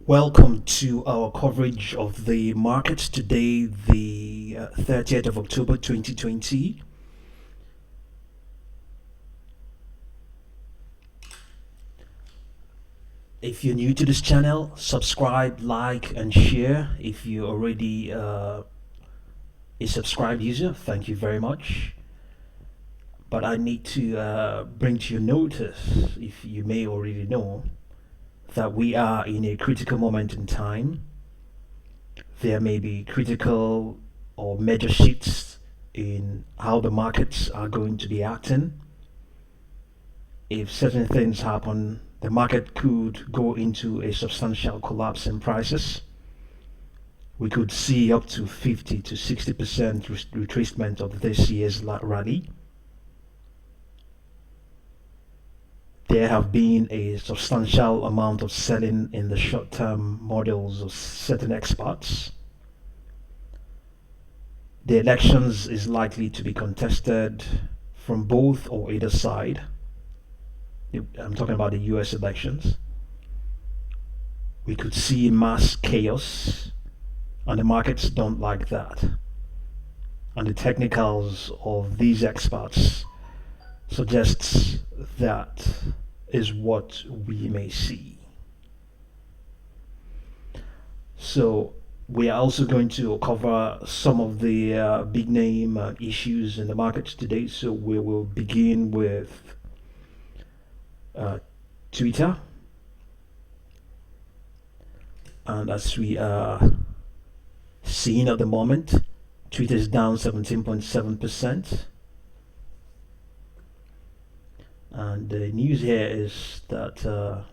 Welcome to our coverage of the markets today, the 30th of October 2020. If you're new to this channel, subscribe, like, and share. If you're already a subscribed user, thank you very much. But I need to bring to your notice, if you may already know, that we are in a critical moment in time. There may be critical or major shifts in how the markets are going to be acting. If certain things happen, the market could go into a substantial collapse in prices. We could see up to 50 to 60% retracement of this year's rally. There have been a substantial amount of selling in the short-term models of certain experts. The elections is likely to be contested from both or either side. I'm talking about the US elections. We could see mass chaos, and the markets don't like that. And the technicals of these experts suggests that is what we may see. So we are also going to cover some of the big name issues in the markets today. So we will begin with Twitter. And as we are seeing at the moment, Twitter is down 17.7%. And the news here is that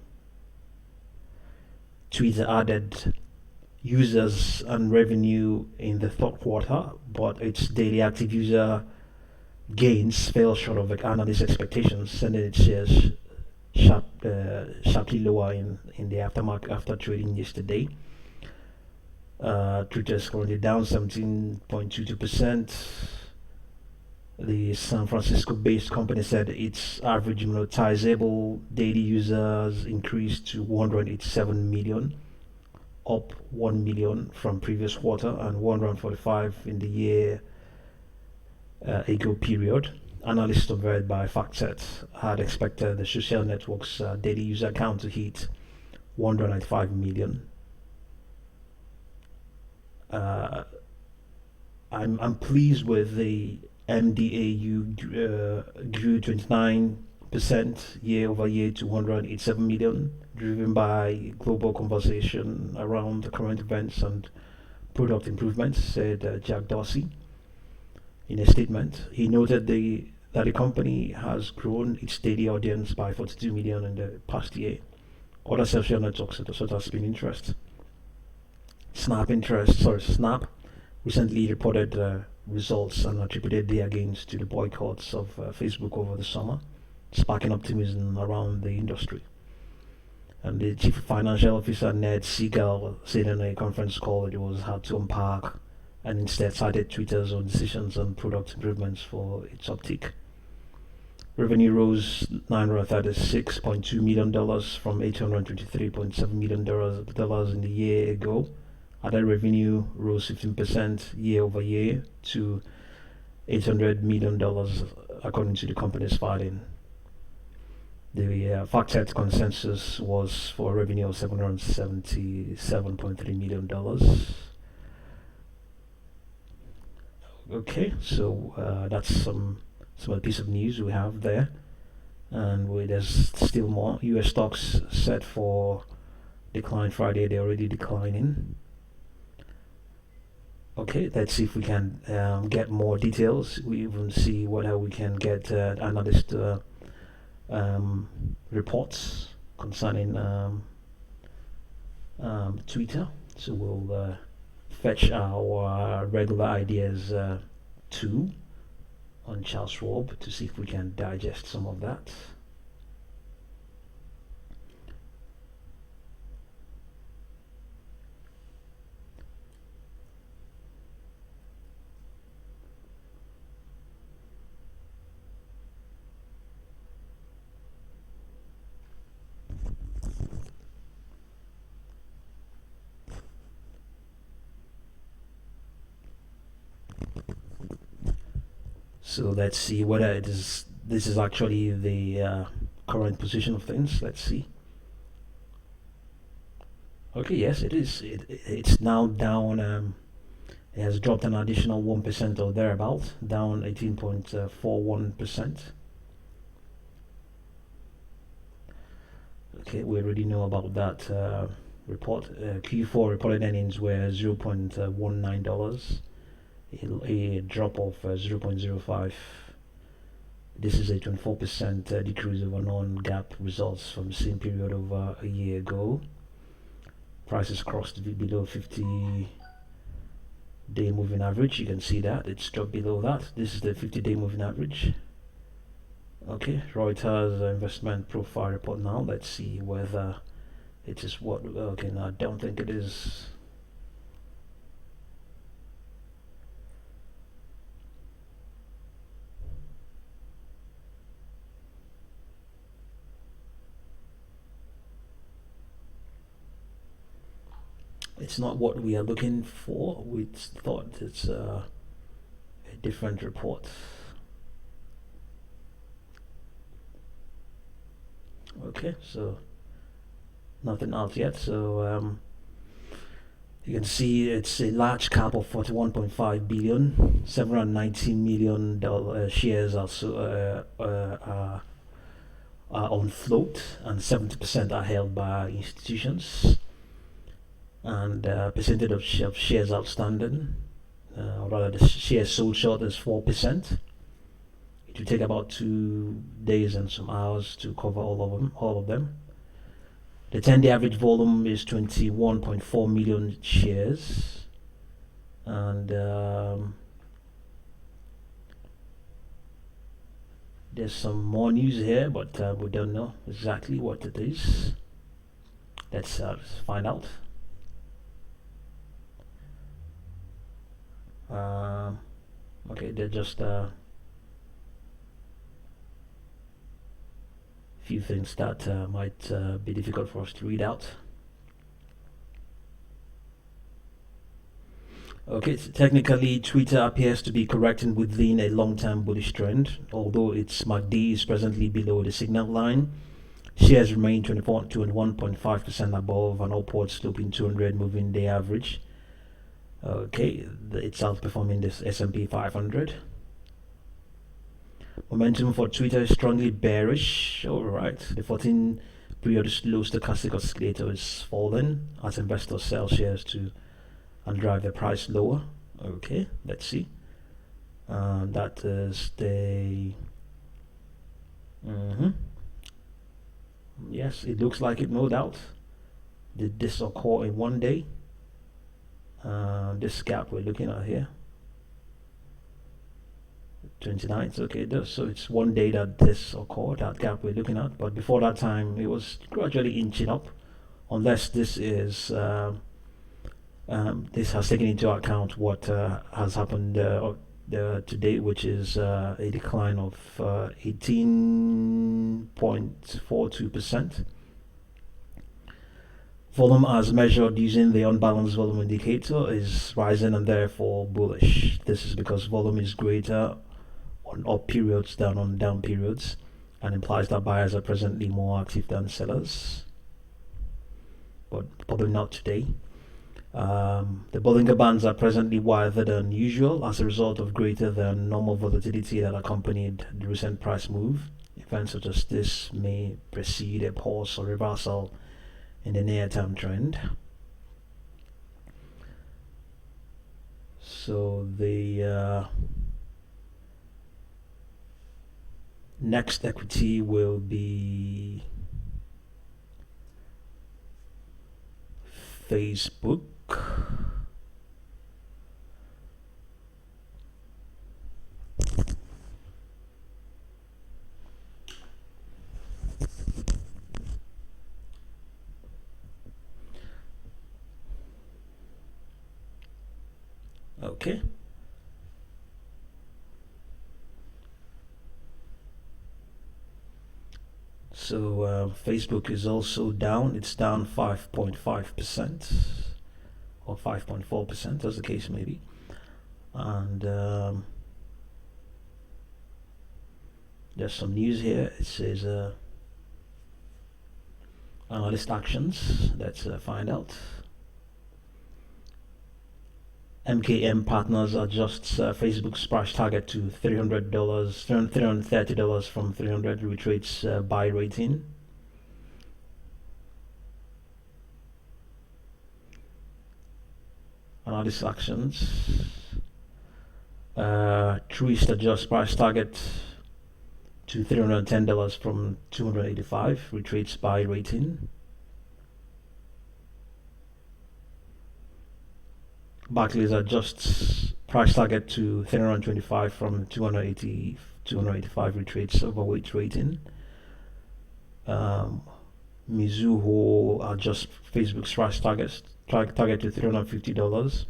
Twitter added users and revenue in the third quarter, but its daily active user gains fell short of analyst expectations, sending its shares sharply lower in the aftermarket after trading yesterday. Twitter is currently down 17.22%. The San Francisco-based company said its average monetizable daily users increased to 187 million, up 1 million from previous quarter and 145 in the year ago period. Analysts observed by FactSet had expected the social network's daily user count to hit 195 million. I'm pleased with the MDAU grew 29% year over year to 187 million, driven by global conversation around the current events and product improvements, said Jack Dorsey. In a statement, he noted that the company has grown its daily audience by 42 million in the past year. Other social networks such as Pinterest, Snap recently reported results and attributed their gains to the boycotts of Facebook over the summer, sparking optimism around the industry. And the chief financial officer, Ned Siegel, said in a conference call it was hard to unpack and instead cited Twitter's own decisions on product improvements for its uptick. Revenue rose $936.2 million from $823.7 million in the year ago. Other revenue rose 15% year over year to $800 million, according to the company's filing. The FactSet consensus was for revenue of $777.3 million. Okay, so that's some piece of news we have there, and there's still more. U.S. stocks set for decline Friday. They're already declining. Okay, let's see if we can get more details. We even see whether we can get analyst reports concerning Twitter. So we'll fetch our regular ideas 2 on Charles Schwab to see if we can digest some of that. So let's see whether this is actually the current position of things. Let's see. Okay, yes, it is. It's now down. It has dropped an additional 1% or thereabout, down 18.41%. Okay, we already know about that report. Q4 reported earnings were $0.19, a drop of 0.05. This is a 24% decrease over non-GAAP results from the same period over a year ago. Prices crossed below 50-day moving average. You can see that it's dropped below that. This is the 50-day moving average. Okay, Reuters investment profile report now. Let's see whether it is what. Okay, no, I don't think it is. It's not what we are looking for. We thought it's a different report. Okay, so nothing out yet. So you can see it's a large cap of 41.5 billion. 790 million shares are on float, and 70% are held by institutions. And percentage of shares outstanding, or rather the shares sold short, is 4%. It will take about 2 days and some hours to cover all of them. The 10-day average volume is 21.4 million shares, and there's some more news here, but we don't know exactly what it is. Let's find out. Okay, they're just few things that might be difficult for us to read out. Okay, so technically Twitter appears to be correcting within a long-term bullish trend, although its MACD is presently below the signal line. Shares remain 21.5% above an upward sloping 200 moving day average. Okay, it's outperforming this S&P 500. Momentum for Twitter is strongly bearish. Alright, the 14-period slow stochastic oscillator is falling as investors sell shares and drive the price lower. Okay, let's see. That is the. Yes, it looks like it, no doubt. Did this occur in one day? This gap we're looking at here, 29th. Okay, it does. So it's one day that this occurred, that gap we're looking at. But before that time, it was gradually inching up, unless this is this has taken into account what has happened today, which is a decline of 18.42%. Volume as measured using the unbalanced volume indicator is rising and therefore bullish. This is because volume is greater on up periods than on down periods, and implies that buyers are presently more active than sellers, but probably not today. The Bollinger Bands are presently wider than usual as a result of greater than normal volatility that accompanied the recent price move. Events such as this may precede a pause or reversal in the near-term trend. So the next equity will be Facebook. Okay. So Facebook is also down. It's down 5.5% or 5.4%, as the case may be. And There's some news here. It says analyst actions. Let's find out. MKM Partners adjusts Facebook's price target to $330 from 300, reiterates buy rating. Analyst actions. Truist adjusts price target to $310 from 285, reiterates buy rating. Barclays adjusts price target to 325 from 285, reiterates overweight rating. Mizuho adjusts Facebook's price target to $350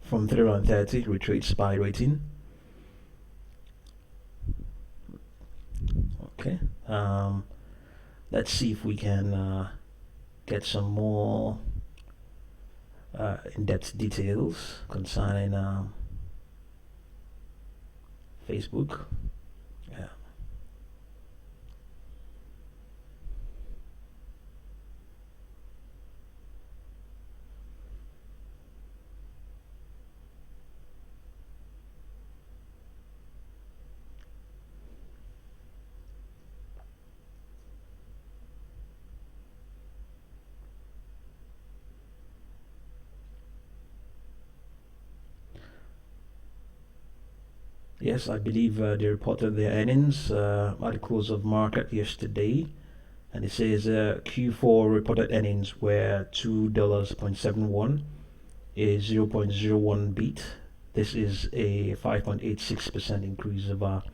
from 330, reiterates buy rating. Okay, let's see if we can get some more in-depth details concerning Facebook. Yeah. Yes, I believe they reported their earnings at the close of market yesterday, and it says Q4 reported earnings were $2.71, a 0.01 beat. This is a 5.86% increase over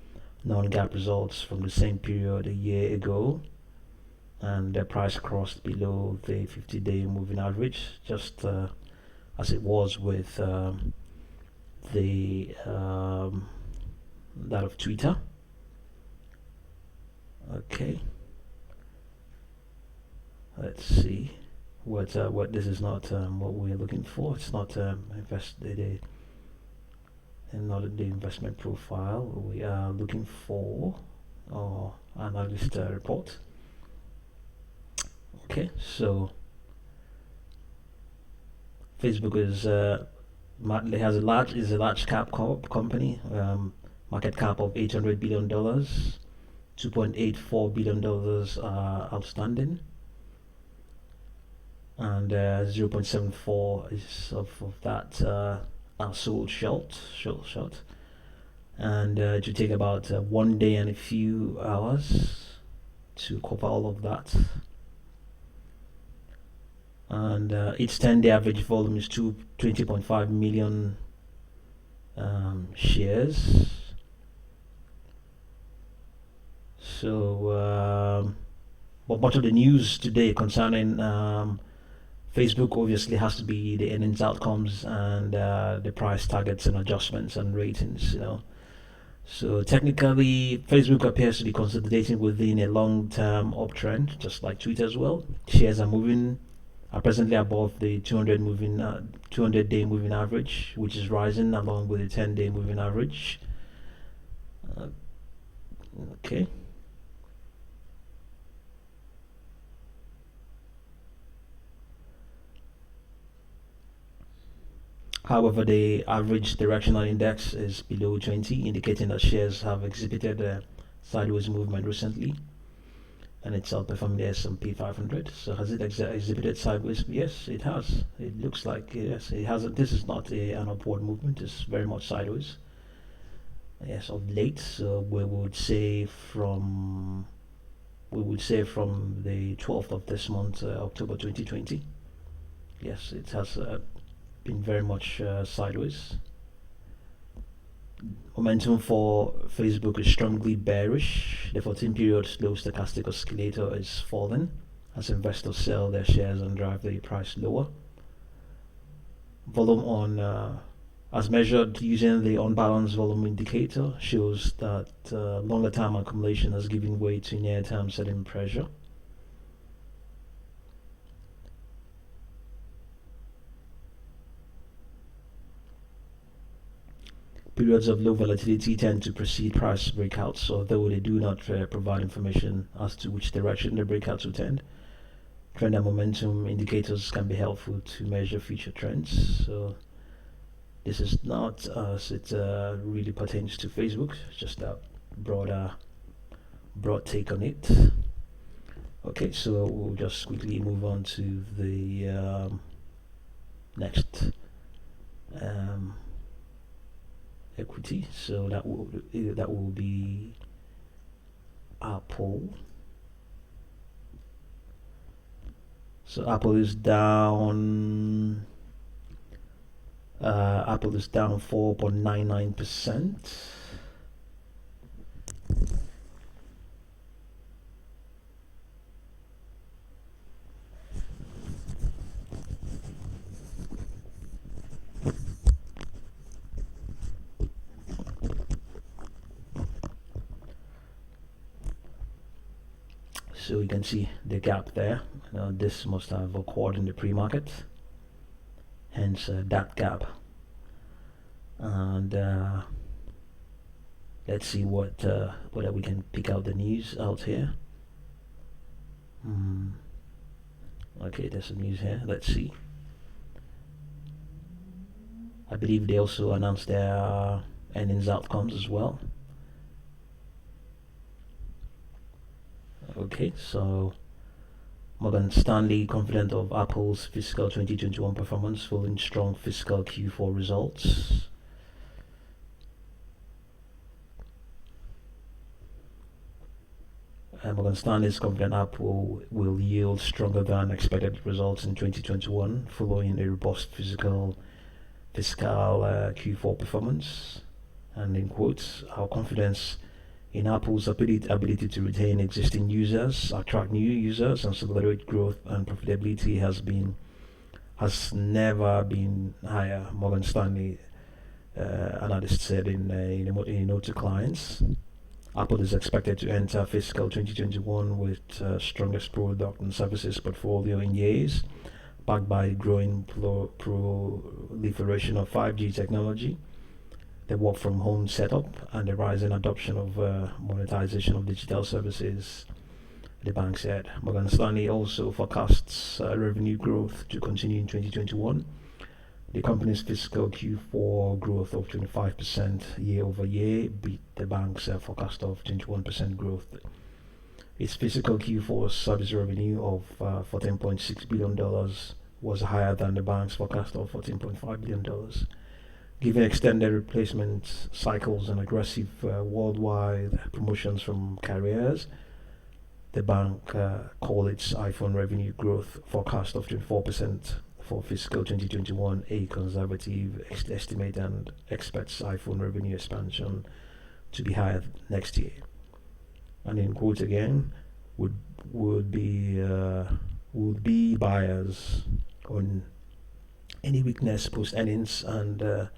non-GAAP results from the same period a year ago, and the price crossed below the 50-day moving average, just as it was with that of Twitter. Okay, let's see what this is not what we're looking for. It's not not the investment profile. We are looking for analyst report. Okay, so Facebook is has a large cap company. Market cap of $800 billion, $2.84 billion are outstanding, and 0.74 is of that are sold short, and it will take about 1 day and a few hours to cover all of that. And its 10-day average volume is 20.5 million shares. So, but much of the news today concerning Facebook obviously has to be the earnings outcomes and the price targets and adjustments and ratings, So technically, Facebook appears to be consolidating within a long-term uptrend, just like Twitter as well. Shares are presently above the 200-day moving average, which is rising along with the 10-day moving average. Okay. However, the average directional index is below 20, indicating that shares have exhibited a sideways movement recently, and it's outperforming the S&P 500. So has it exhibited sideways? Yes, it has. It looks like yes, it hasn't. This is not an upward movement. It's very much sideways. Yes, of late. So we would say from the 12th of this month, October 2020. Yes, it has been very much sideways. Momentum for Facebook is strongly bearish. The 14-period slow stochastic oscillator is falling as investors sell their shares and drive the price lower. Volume on as measured using the unbalanced volume indicator shows that longer term accumulation has given way to near term selling pressure. Periods of low volatility tend to precede price breakouts, although they do not provide information as to which direction the breakouts will tend. Trend and momentum indicators can be helpful to measure future trends. So this is not as it really pertains to Facebook, just a broad take on it. Okay, so we'll just quickly move on to the next equity. So that will be Apple. So Apple is down. Apple is down 4.99%. So you can see the gap there. This must have occurred in the pre-market, hence that gap. And let's see whether we can pick out the news out here. Okay, there's some news here. Let's see. I believe they also announced their earnings outcomes as well. Okay, so Morgan Stanley confident of Apple's fiscal 2021 performance following strong fiscal Q4 results. Morgan Stanley is confident Apple will yield stronger than expected results in 2021 following a robust fiscal Q4 performance. And in quotes, our confidence in Apple's ability to retain existing users, attract new users, and accelerate growth and profitability has never been higher. Morgan Stanley analyst said in a note to clients. Apple is expected to enter fiscal 2021 with strongest product and services portfolio in years, backed by growing proliferation of 5G technology, the work from home setup, and the rising adoption of monetization of digital services, the bank said. Morgan Stanley also forecasts revenue growth to continue in 2021. The company's fiscal Q4 growth of 25% year over year beat the bank's forecast of 21% growth. Its fiscal Q4 service revenue of $14.6 billion was higher than the bank's forecast of $14.5 billion. Given extended replacement cycles and aggressive worldwide promotions from carriers, the bank called its iPhone revenue growth forecast of 24% for fiscal 2021 a conservative estimate, and expects iPhone revenue expansion to be higher next year. And in quote again, would be buyers on any weakness post earnings and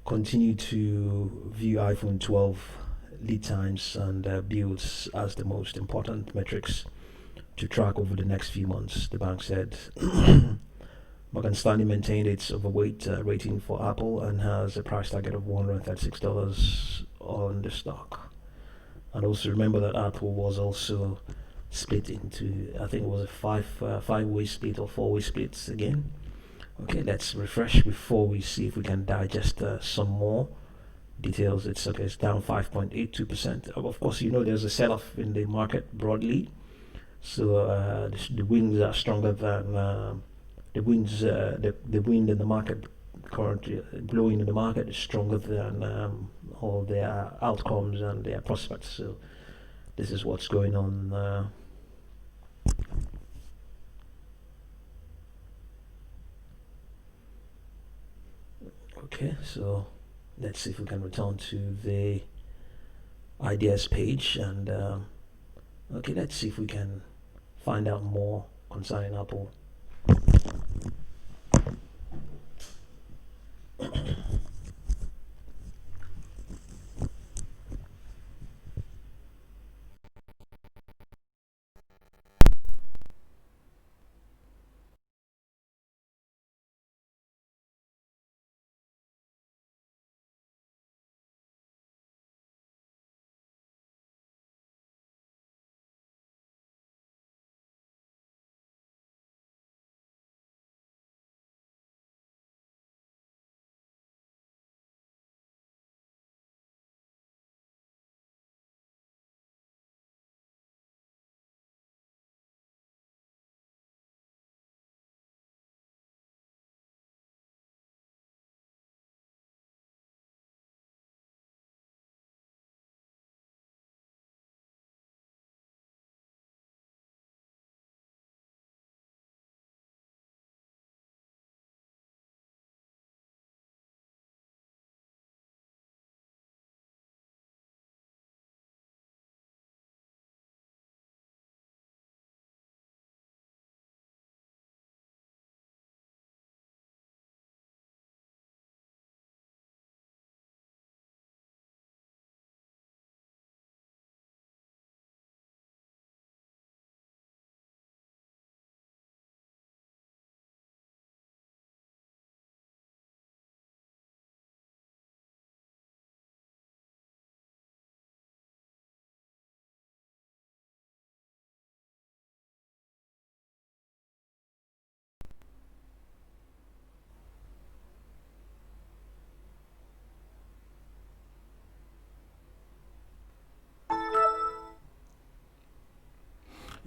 continue to view iPhone 12 lead times and builds as the most important metrics to track over the next few months, the bank said. Morgan Stanley maintained its overweight rating for Apple and has a price target of $136 on the stock. And also remember that Apple was also split into, I think it was a five-way split or four-way splits again. Okay, let's refresh before we see if we can digest some more details. It's okay, it's down 5.82%. Of course, there's a sell-off in the market broadly. So the winds are stronger than the winds. The wind in the market currently blowing in the market is stronger than all their outcomes and their prospects. So this is what's going on. Okay, so let's see if we can return to the ideas page and okay, let's see if we can find out more concerning Apple.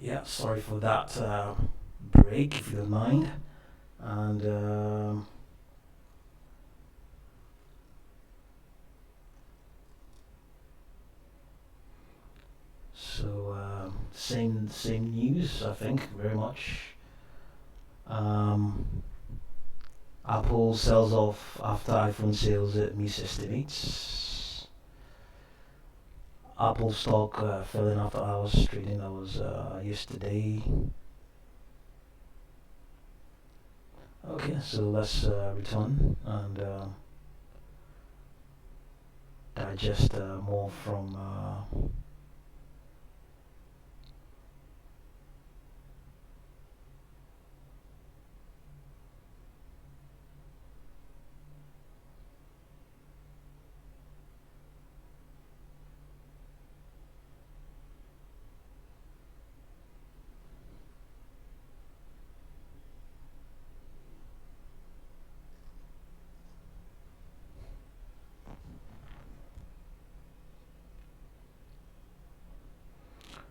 Yeah, sorry for that break, if you don't mind. And so same news, I think, very much. Um, Apple sells off after iPhone sales miss estimates. Apple stock fell in after hours trading. That was yesterday. Okay, so let's return and digest more from.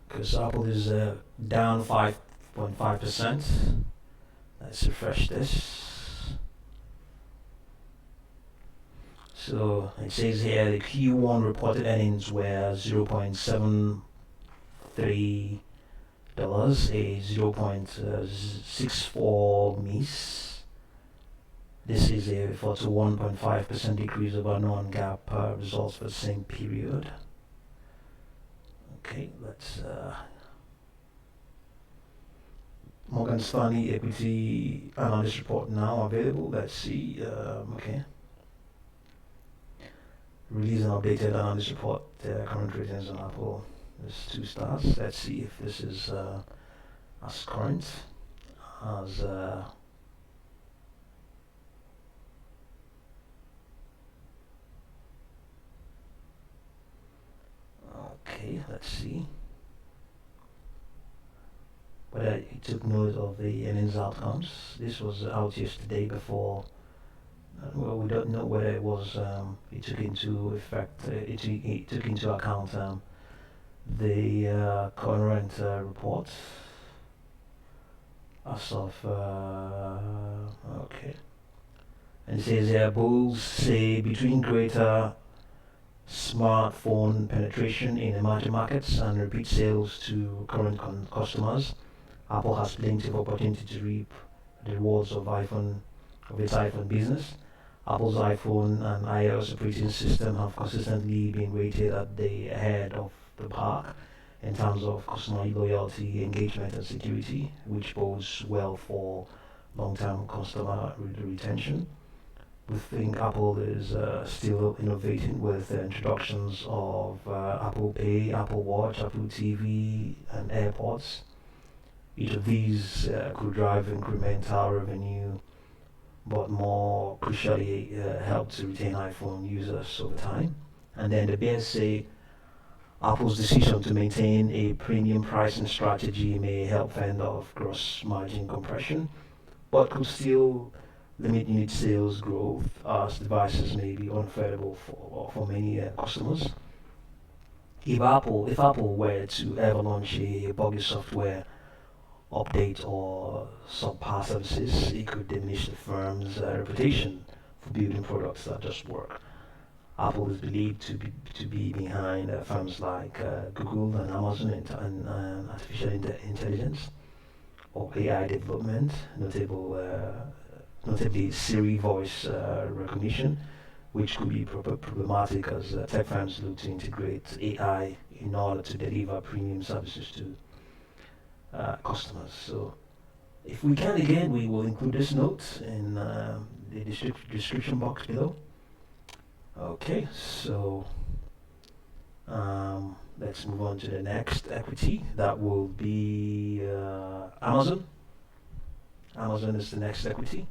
Because Apple is down 5.5%. Let's refresh this. So it says here the Q1 reported earnings were $0.73, a 0.64 miss. This is a 41.5% decrease over non-GAAP results for the same period. Okay, let's Morgan Stanley equity analyst report now available. Let's see. Okay. Release an updated analyst report. Current ratings on Apple is 2 stars. Let's see if this is as current as. Okay, let's see. But it took note of the earnings outcomes. This was out yesterday before. Well, we don't know whether it was. It took into effect. It took into account the current report as of. Okay. And it says here, bulls say between greater smartphone penetration in emerging markets and repeat sales to current customers, Apple has plenty of opportunity to reap the rewards of its iPhone business. Apple's iPhone and iOS operating system have consistently been rated at the head of the pack in terms of customer loyalty, engagement, and security, which bodes well for long-term customer retention. We think Apple is still innovating with the introductions of Apple Pay, Apple Watch, Apple TV, and AirPods. Each of these could drive incremental revenue, but more crucially help to retain iPhone users over time. And then the bears say Apple's decision to maintain a premium pricing strategy may help fend off gross margin compression, but could still limit unit sales growth as devices may be unaffordable for many customers. If Apple were to ever launch a buggy software update or subpar services, it could diminish the firm's reputation for building products that just work. Apple is believed to be behind firms like Google and Amazon and artificial intelligence or AI development, notably Siri voice recognition, which could be problematic as tech firms look to integrate AI in order to deliver premium services to customers. So, if we can again, we will include this note in the description box below. Okay, so let's move on to the next equity. That will be Amazon. Amazon is the next equity.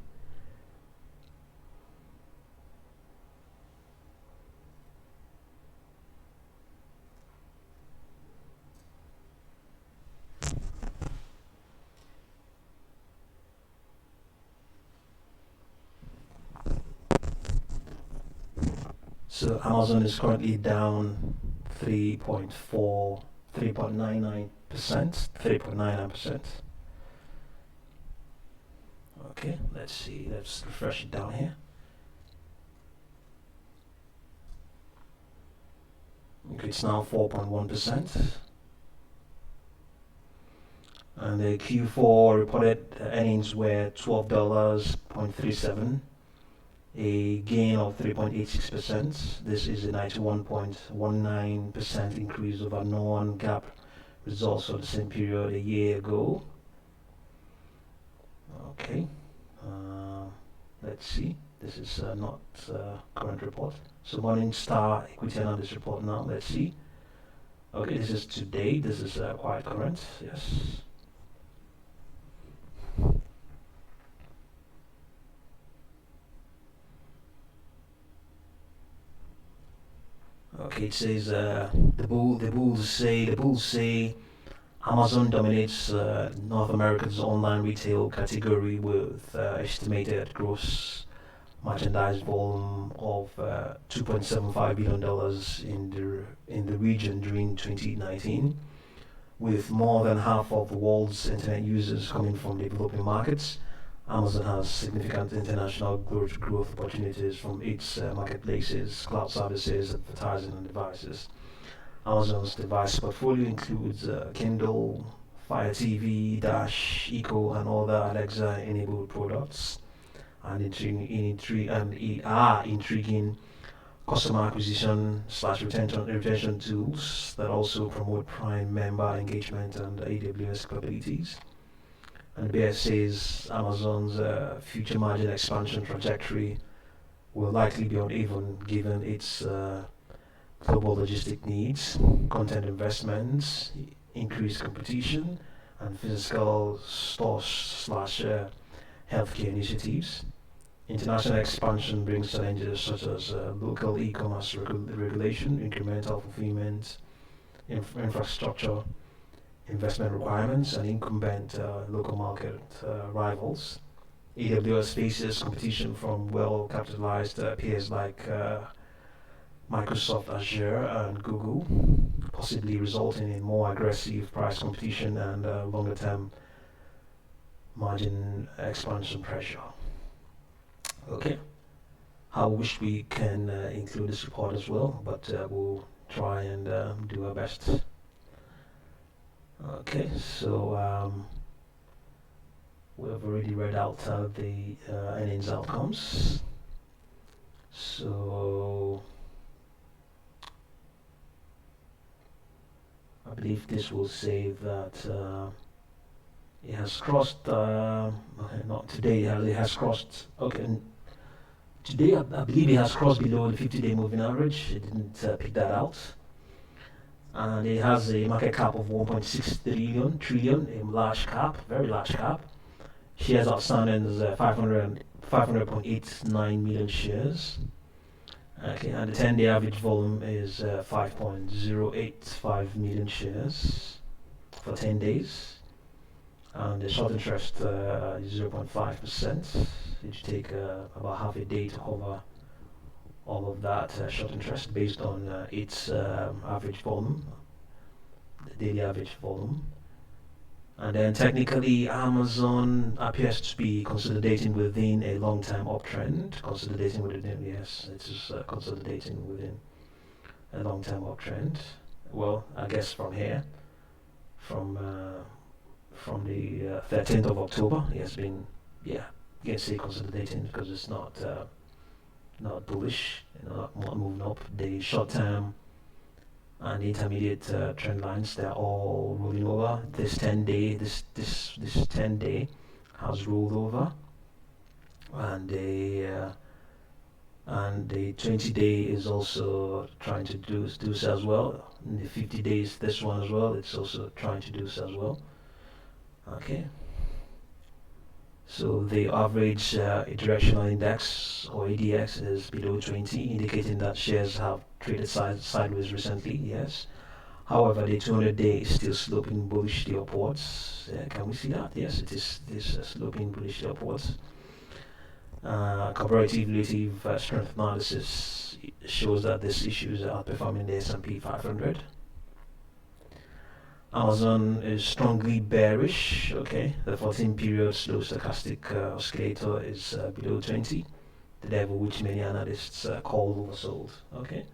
So Amazon is currently down 3.4%. 3.99%. 3.99%. Okay, let's see. Let's refresh it down here. Okay, it's now 4.1%. And the Q4 reported earnings were $12.37, a gain of 3.86%. This is a 91.19% increase over non-GAAP results for the same period a year ago. Okay, let's see. This is not current report. So Morningstar Equity Analyst report now. Let's see. Okay, this is today. This is quite current. Yes. Okay, it says the bulls say Amazon dominates North America's online retail category with estimated gross merchandise volume of $2.75 billion in the region during 2019, with more than half of the world's internet users coming from developing markets. Amazon has significant international growth opportunities from its marketplaces, cloud services, advertising, and devices. Amazon's device portfolio includes Kindle, Fire TV, Dash, Echo, and other Alexa-enabled products, and intriguing customer acquisition / retention tools that also promote Prime member engagement and AWS capabilities. And BS says Amazon's future margin expansion trajectory will likely be uneven given its global logistic needs, content investments, increased competition, and physical store / healthcare initiatives. International expansion brings challenges such as local e-commerce regulation, incremental fulfillment, infrastructure, investment requirements, and incumbent local market rivals. AWS faces competition from well-capitalized peers like Microsoft Azure and Google, possibly resulting in more aggressive price competition and longer-term margin expansion pressure. Okay, I wish we can include this report as well, but we'll try and do our best. Okay, so we've already read out the earnings outcomes. So I believe this will say that it has crossed, not today, it has crossed, okay, today I believe it has crossed below the 50-day moving average. It didn't pick that out. And it has a market cap of 1.6 trillion, a large cap, very large cap. Shares outstanding is 500.89 million shares. Okay, and the 10-day average volume is 5.085 million shares for 10 days. And the short interest is 0.5%. It should take about half a day to cover all of that short interest based on its average volume, the daily average volume. And then technically, Amazon appears to be consolidating within a long-term uptrend. Consolidating within, yes, it is consolidating within a long-term uptrend. Well, I guess from here, from the 13th of October, it has been, yeah, you can say consolidating because it's not bullish, not moving up. The short-term and the intermediate trend lines, they're all rolling over. This 10-day, this 10-day has rolled over, and the 20-day is also trying to do so as well. And the 50 days, this one as well, it's also trying to do so as well. Okay. So the average directional index or ADX is below 20, indicating that shares have traded sideways recently. Yes. However, the 200-day is still sloping bullishly upwards. Can we see that? Yes, it is sloping bullishly upwards. Comparative relative strength analysis shows that this issue is outperforming the S&P 500. Amazon is strongly bearish. Okay, the 14 period slow stochastic oscillator is below 20, the level which many analysts call oversold. Okay,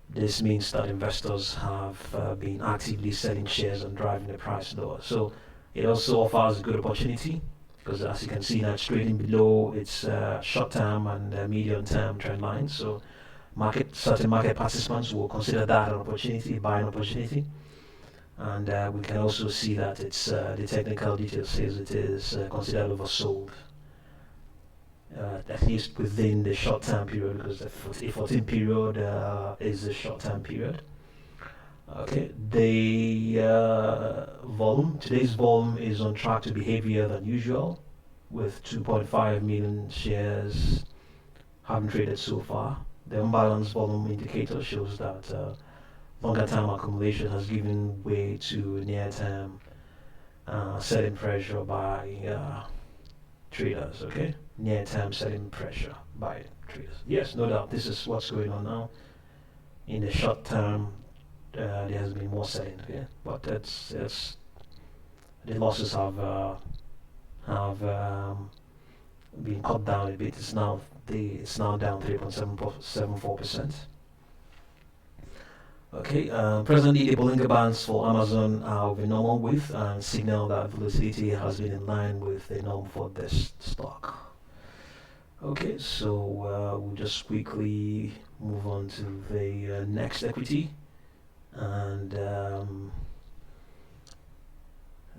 this means that investors have been actively selling shares and driving the price lower. So it also offers a good opportunity because, as you can see, now it's trading below its short-term and medium-term trend lines. So certain market participants will consider that an opportunity, buying opportunity. And we can also see that it's the technical detail says it is considered oversold, at least within the short-term period, because the 14 period is the short-term period. Okay, the volume, today's volume is on track to be heavier than usual, with 2.5 million shares having traded so far. The unbalanced volume indicator shows that longer term accumulation has given way to near term selling pressure by traders. Okay, near term selling pressure by traders. Yes, no doubt, this is what's going on now. In the short term, there has been more selling. Okay, but it's the losses have been cut down a bit. It's now down 3.74%. Okay, presently the Bollinger Bands for Amazon are of a normal width and signal that volatility has been in line with the norm for this stock. Okay, so we'll just quickly move on to the next equity, and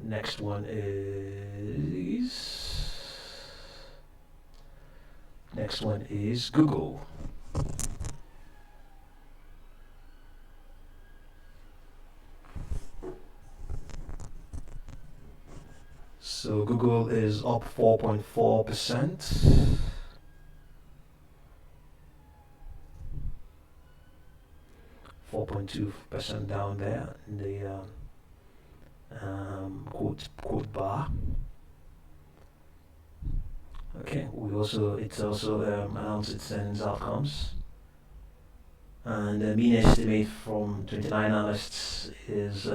next one is Google. So Google is up 4.4%. 4.2% down there in the quote bar. Okay, it's also announced its earnings outcomes, and the mean estimate from 29 analysts is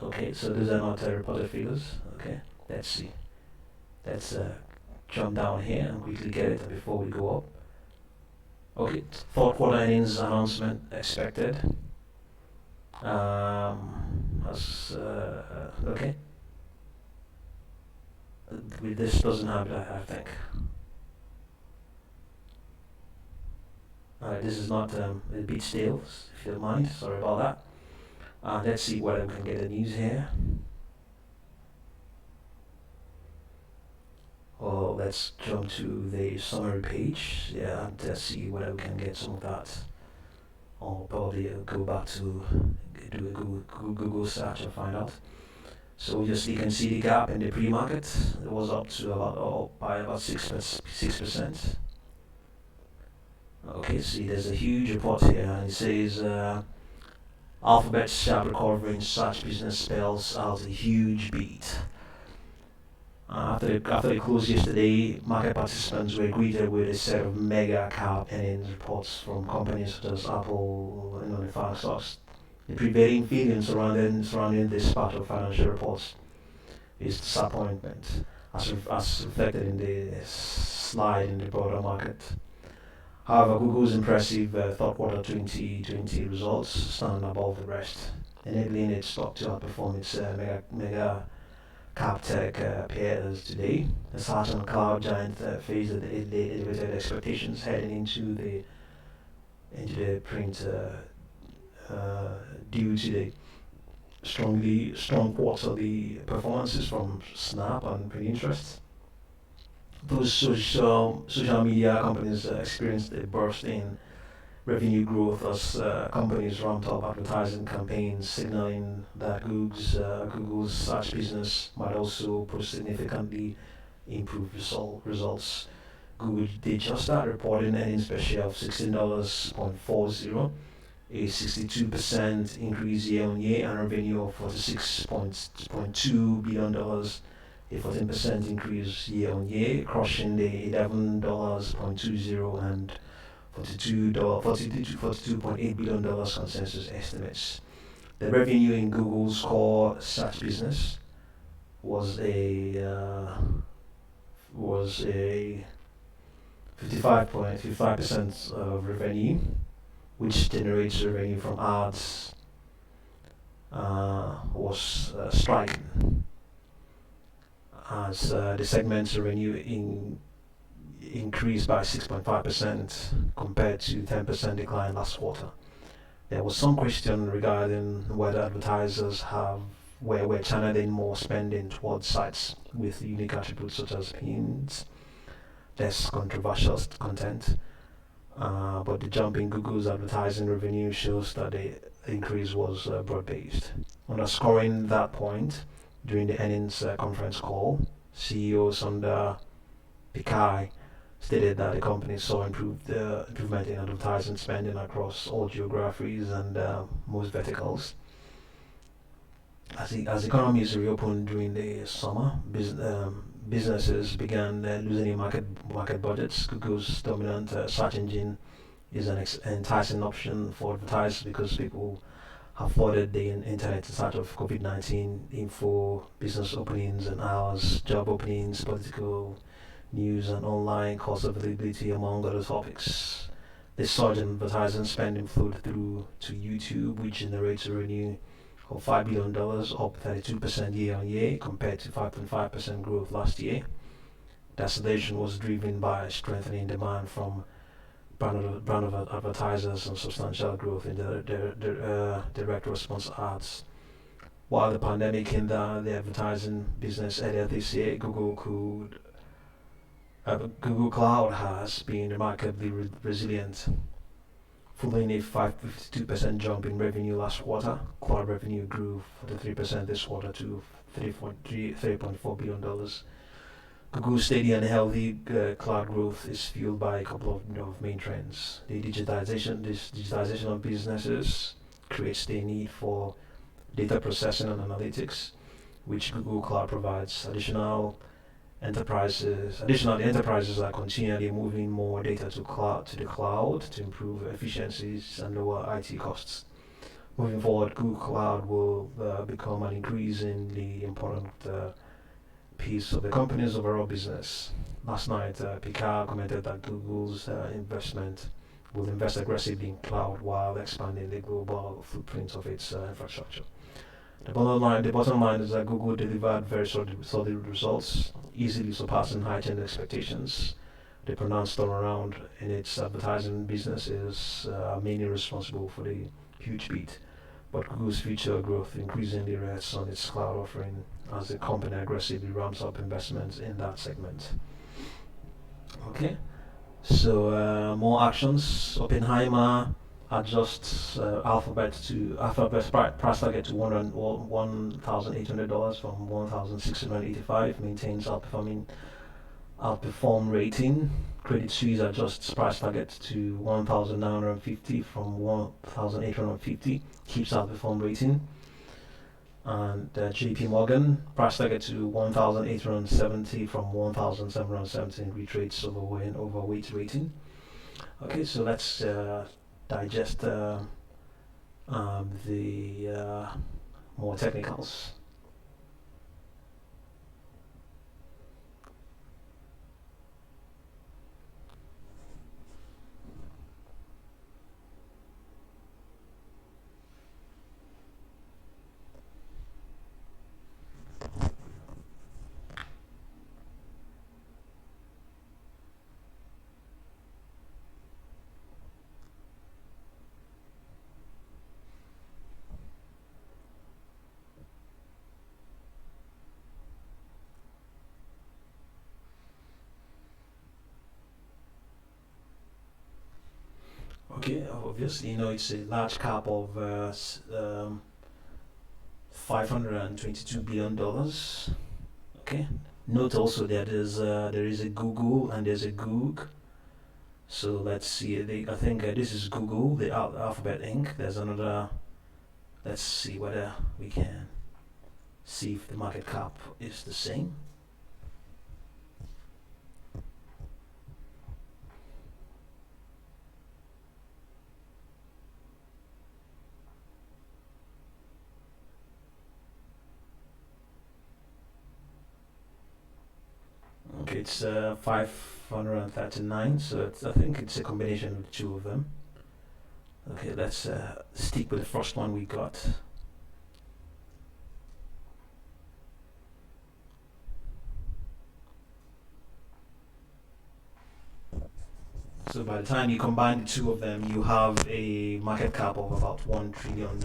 okay, so these are not reported figures. Okay, let's see. Let's jump down here and quickly get it before we go up. Okay, fourth quarter earnings announcement expected. Okay. This doesn't have that, I think. Alright, this is not a bit stale, if you don't mind. Sorry about that. Let's see whether we can get the news here. Or let's jump to the summary page. Yeah, let's see whether we can get some of that. Or probably go back to do a Google search and find out. So just you can see the gap in the pre-market. It was up to by about 6%. Okay, see there's a huge report here, and it says Alphabet's sharp recovery in search business spells out a huge beat. After the close yesterday, market participants were greeted with a set of mega cap earnings reports from companies such as Apple and the final stocks. The prevailing feeling surrounding this part of financial reports is disappointment, as reflected in the slide in the broader market. However, Google's impressive third quarter 2020 results stand above the rest, enabling its stock to outperform its mega cap tech peers today. The SaaS and cloud giant faced elevated expectations heading into the print due to the strong quarterly performances from Snap and Pinterest. Those social media companies experienced a burst in revenue growth as companies ramped up advertising campaigns, signaling that Google's search business might also post significantly improved results. Google did just start reporting earnings per share of $16.40, a 62% increase year on year, and revenue of $46.2 billion, a 14% increase year on year, crushing the $11.20 and $42.8 billion consensus estimates. The revenue in Google's core search business was a 55.55% of revenue, which generates revenue from ads, was striking, as the segment's revenue increased by 6.5% compared to 10% decline last quarter. There was some question regarding whether advertisers were channeling more spending towards sites with unique attributes such as pins, less controversial content. But the jump in Google's advertising revenue shows that the increase was broad-based. Underscoring that point, during the earnings conference call, CEO Sundar Pichai stated that the company saw improvement in advertising spending across all geographies and most verticals. As economies reopened during the summer, businesses began losing market budgets. Google's dominant search engine is an enticing option for advertisers because people have flooded the internet in search of COVID-19 info, business openings and hours, job openings, political news and online course availability, among other topics. This surge in advertising spending flowed through to YouTube, which generates revenue of $5 billion, up 32% year on year compared to 5.5% growth last year. The acceleration was driven by strengthening demand from brand advertisers and substantial growth in the direct response ads. While the pandemic hindered the advertising business earlier this year, Google Cloud has been remarkably resilient. Following a 52% jump in revenue last quarter, cloud revenue grew 43% this quarter to $3.4 billion. Google's steady and healthy cloud growth is fueled by a couple of main trends. The digitization of businesses creates the need for data processing and analytics, which Google Cloud provides. Additionally, enterprises are continually moving more data to the cloud to improve efficiencies and lower IT costs. Moving forward, Google Cloud will become an increasingly important piece of the company's overall business. Last night, Pichai commented that Google's will invest aggressively in cloud while expanding the global footprint of its infrastructure. The bottom line is that Google delivered very solid results, easily surpassing heightened expectations. The pronounced turnaround in its advertising business is mainly responsible for the huge beat, but Google's future growth increasingly rests on its cloud offering as the company aggressively ramps up investments in that segment. Okay, so more actions. Oppenheimer adjusts Alphabet's price target to $1,800 from $1,685, maintains outperform rating. Credit Suisse adjusts price target to $1,950 from $1,850, keeps outperform rating. And JP Morgan price target to $1,870 from $1,770, retrades overweight rating. Okay, so let's digest the more technicals. Okay, obviously, it's a large cap of $522 billion. Okay, note also that there is a Google and there's a GOOG. So let's see. I think this is Google, the Alphabet Inc. There's another. Let's see whether we can see if the market cap is the same. Okay, it's 539, so I think it's a combination of the two of them. Okay, let's stick with the first one we got. So by the time you combine the two of them, you have a market cap of about $1 trillion.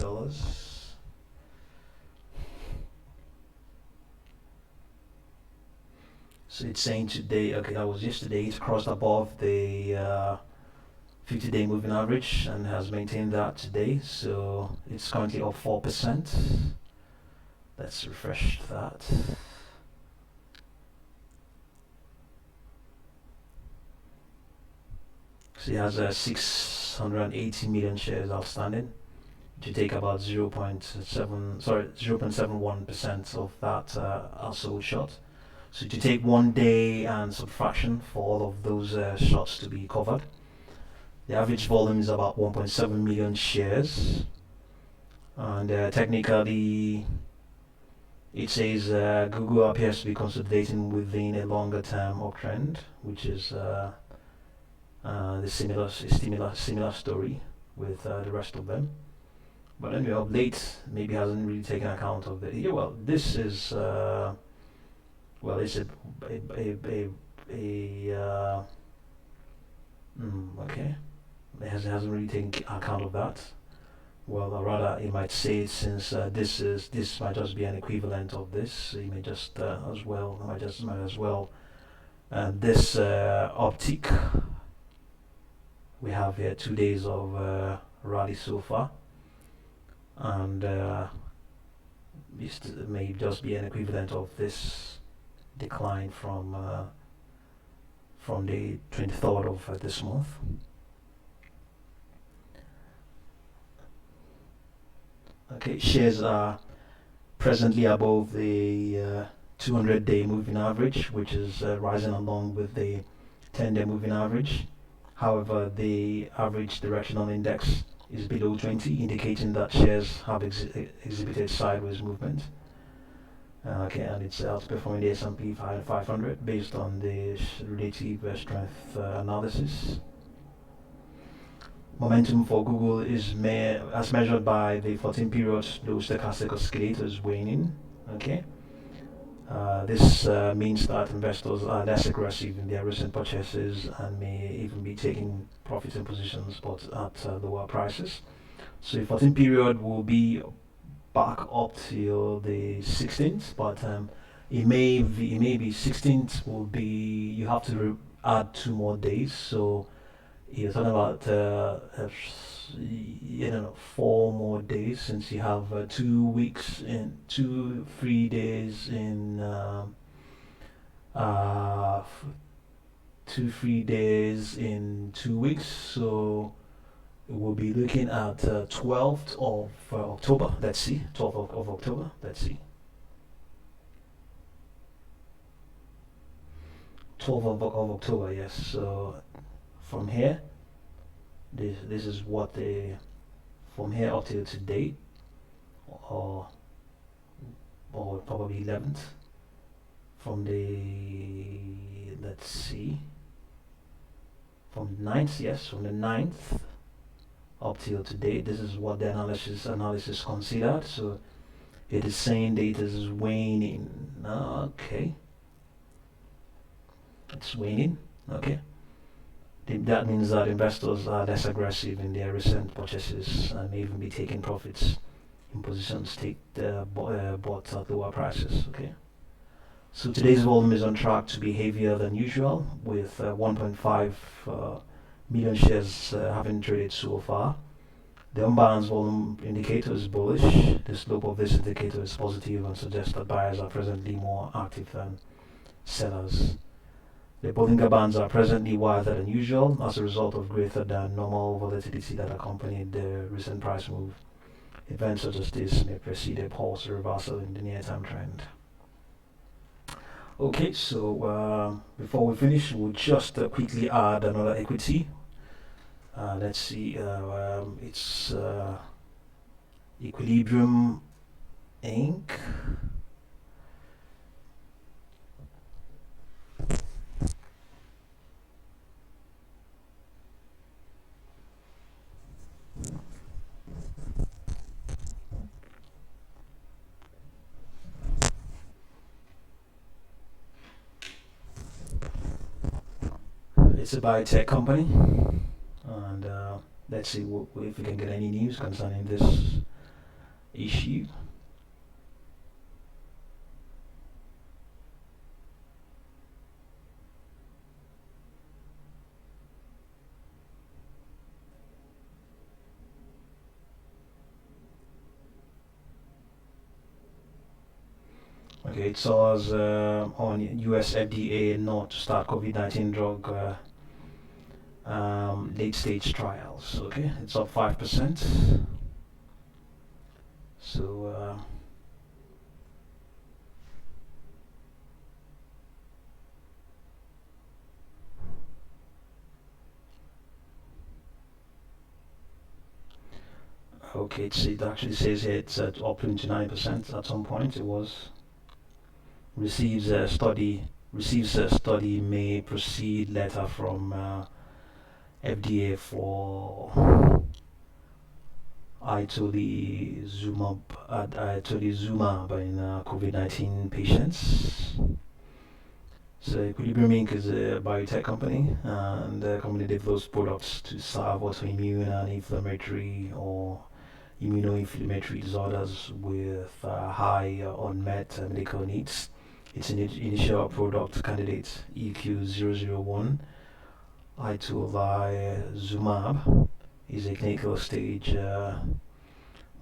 So it's saying today, okay, that was yesterday, it crossed above the 50-day moving average and has maintained that today. So it's currently up 4%. Let's refresh that. So it has 680 million shares outstanding. To take about 0.71% of that are sold short. So to take 1 day and subtraction for all of those shots to be covered, the average volume is about 1.7 million shares, and technically it says Google appears to be consolidating within a longer term uptrend, which is the similar story with the rest of them. But anyway, of late, maybe hasn't really taken account of the. Yeah, well, this is it's okay. It hasn't really taken account of that. Well, or rather, it might say since this might just be an equivalent of this, so you may just might as well. This uptick we have here 2 days of rally so far, and this may just be an equivalent of this decline from the 23rd of this month. Okay, shares are presently above the 200-day moving average, which is rising along with the 10-day moving average. However, the average directional index is below 20, indicating that shares have exhibited sideways movement. Okay, and it's outperforming the S&P 500 based on the relative strength analysis. Momentum for Google is as measured by the 14-period slow stochastic oscillator is waning. Okay, this means that investors are less aggressive in their recent purchases and may even be taking profits in positions, but at lower prices. So the 14 period will be back up till the 16th, but it may be 16th will be, you have to add 2 more days. So you're talking about 4 more days, since you have 2 weeks in 3 days in 3 days in 2 weeks. So we'll be looking at 12th of October. Let's see, 12th of October. Let's see, 12th of October. Yes. So from here, this is what from here up till today, or probably 11th. From the, let's see, from the 9th, yes, from the 9th up till today, this is what the analysis considered. So it is saying data is waning. Okay, it's waning. Okay, that means that investors are less aggressive in their recent purchases and may even be taking profits in positions bought at lower prices. Okay, so today's volume is on track to be heavier than usual, with 1.5 million shares having traded so far. The unbalanced volume indicator is bullish. The slope of this indicator is positive and suggests that buyers are presently more active than sellers. The Bollinger Bands are presently wider than usual as a result of greater than normal volatility that accompanied the recent price move. Events such as this may precede a pulse reversal in the near-term trend. Okay, so before we finish, we'll just quickly add another equity. Let's see, it's Equilibrium Inc. It's a biotech company, and let's see if we can get any news concerning this issue. Okay, it saws on US FDA not to start COVID-19 drug late stage trials. Okay, it's up 5%. So, okay, it actually says here it's up 29% at some point. It was receives a study may proceed letter from FDA for itolizumab in COVID-19 patients. So Equilibrium Inc. is a biotech company, and the company develops products to solve autoimmune and inflammatory or immunoinflammatory disorders with high unmet medical needs. Its initial product candidate EQ001 itolizumab is a clinical stage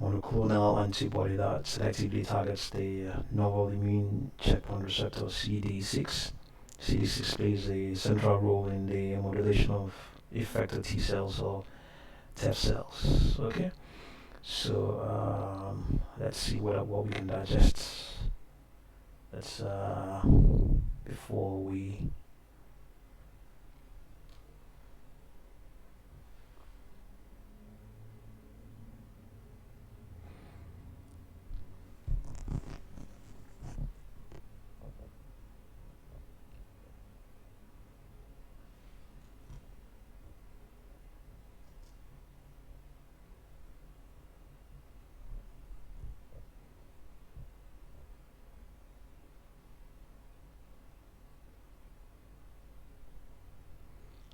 monoclonal antibody that selectively targets the novel immune checkpoint receptor CD6. CD6 plays a central role in the modulation of effector T cells or TEF cells. Okay, so let's see what we can digest. Let's before we.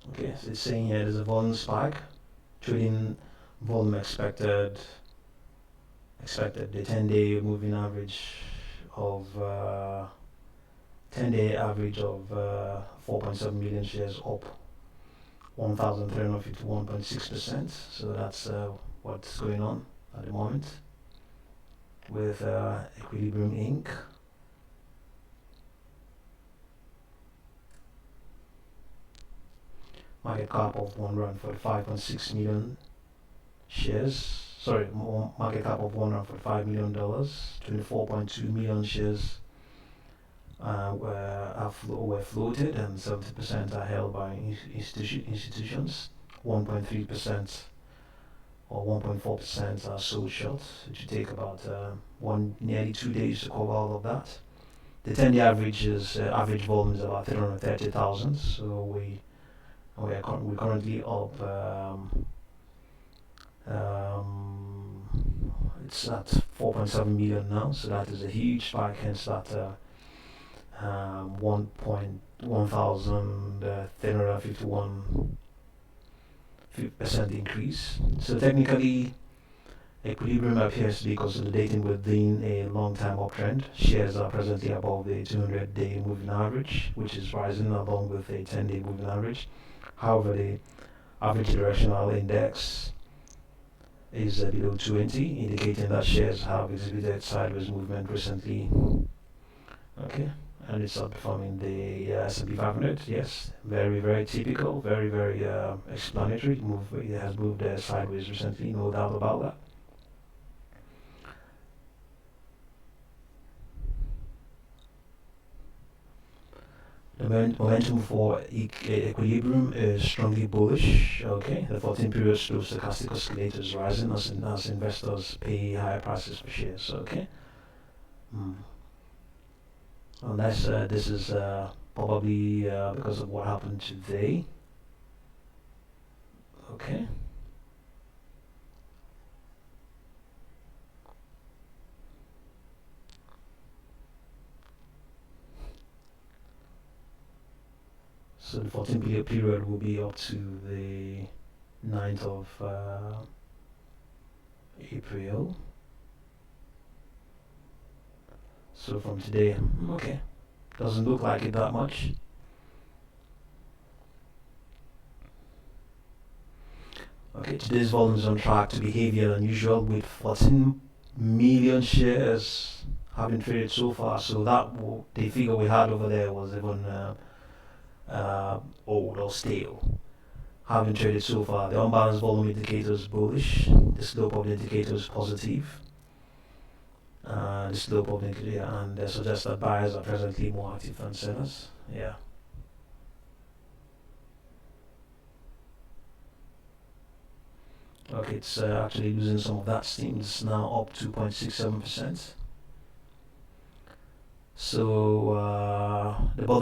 Okay, so it's saying here there's a volume spike. Trading volume expected. The 10-day moving average of 10-day average of 4.7 million shares up 1,351.6%. So that's what's going on at the moment with Equilibrium Inc. Market cap of 145.6 million shares. Sorry, market cap of $145 million. 24.2 million shares were floated, and 70% are held by institutions. 1.3% or 1.4% are sold short. It should take about nearly 2 days to cover all of that. The 10-day average volume is about 330,000. So we're currently up. It's at 4.7 million now, so that is a huge spike. Hence that 1,351% increase. So technically, Equilibrium appears to be consolidating within a long-time uptrend. Shares are presently above the 200-day moving average, which is rising along with a 10-day moving average. However, the average directional index is below 20, indicating that shares have exhibited sideways movement recently. Okay, and it's outperforming the S&P 500. Yes, very, very typical, very, very explanatory. It has moved sideways recently, no doubt about that. The momentum for Equilibrium is strongly bullish. Okay, the 14-period slow stochastic oscillator is rising as investors pay higher prices for shares. Okay, unless this is probably because of what happened today. Okay. So the 14 period will be up to the 9th of April. So from today, okay, doesn't look like it that much. Okay, today's volume is on track to be heavier than usual with 14 million shares having traded so far. So that the figure we had over there was even old or stale. Having traded so far, the unbalanced volume indicator is bullish. The slope of the indicator is positive. The slope of the indicator, and they suggest that buyers are presently more active than sellers. Yeah. Okay, it's actually losing some of that steam. It's now up 2.67%. So the